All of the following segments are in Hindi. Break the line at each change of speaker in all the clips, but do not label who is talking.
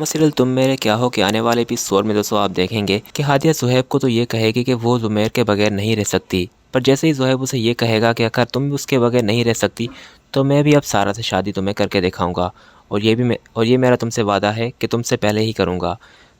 सीरियल तुम मेरे क्या हो के आने वाले एपिसोड में दोस्तों आप देखेंगे कि हादिया ज़ुहैब को तो ये कहेगी कि वो ज़ुमैर के बगैर नहीं रह सकती। पर जैसे ही ज़ुहैब उसे ये कहेगा कि अगर तुम भी उसके बगैर नहीं रह सकती तो मैं भी अब सारा से शादी तुम्हें करके दिखाऊंगा, और ये मेरा तुमसे वादा है कि तुमसे पहले ही करूँगा।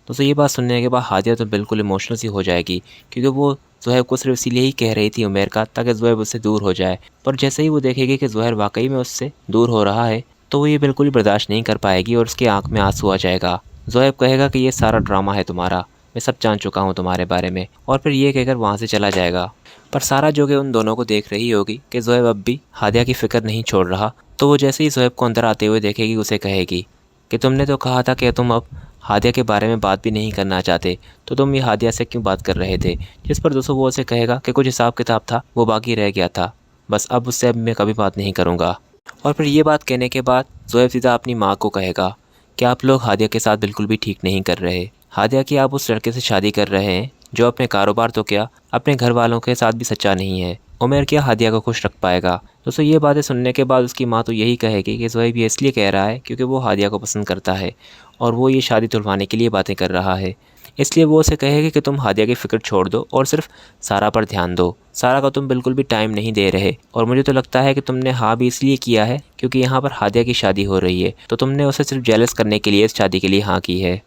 दोस्तों ये बात सुनने के बाद हादिया तो बिल्कुल इमोशनल सी हो जाएगी, क्योंकि वो ज़ुहैब को सिर्फ इसीलिए ही कह रही थी उमैर का, ताकि ज़ुहैब उससे दूर हो जाए। पर जैसे ही वो देखेगी कि ज़ुहैर वाकई में उससे दूर हो रहा है तो वो ये बिल्कुल भी बर्दाश्त नहीं कर पाएगी और उसकी आंख में आंसू आ जाएगा। ज़ुहैब कहेगा कि ये सारा ड्रामा है तुम्हारा, मैं सब जान चुका हूँ तुम्हारे बारे में, और फिर ये कहकर वहाँ से चला जाएगा। पर सारा जो कि उन दोनों को देख रही होगी कि ज़ुहैब अब भी हादिया की फ़िक्र नहीं छोड़ रहा, तो वो जैसे ही ज़ुहैब को अंदर आते हुए देखेगी उसे कहेगी कि तुमने तो कहा था कि तुम अब हादिया के बारे में बात भी नहीं करना चाहते, तो तुम ये हादिया से क्यों बात कर रहे थे। जिस पर दोस्तों वो उसे कहेगा कि कुछ हिसाब किताब था वो बाकी रह गया था, बस अब उससे अब मैं कभी बात नहीं करूँगा। और फिर ये बात कहने के बाद ज़ुहैब सीधा अपनी माँ को कहेगा कि आप लोग हादिया के साथ बिल्कुल भी ठीक नहीं कर रहे। हादिया की आप उस लड़के से शादी कर रहे हैं जो अपने कारोबार तो क्या अपने घर वालों के साथ भी सच्चा नहीं है। उमर क्या हादिया को खुश रख पाएगा। दोस्तों ये बातें सुनने के बाद उसकी माँ तो यही कहेगी कि ज़ुहैब ये इसलिए कह रहा है क्योंकि वो हादिया को पसंद करता है और वो ये शादी तुड़वाने के लिए बातें कर रहा है। इसलिए वो उसे कहेगी कि तुम हादिया की फ़िक्र छोड़ दो और सिर्फ सारा पर ध्यान दो। सारा का तुम बिल्कुल भी टाइम नहीं दे रहे, और मुझे तो लगता है कि तुमने हाँ भी इसलिए किया है क्योंकि यहाँ पर हादिया की शादी हो रही है, तो तुमने उसे सिर्फ जेलस करने के लिए इस शादी के लिए हाँ की है।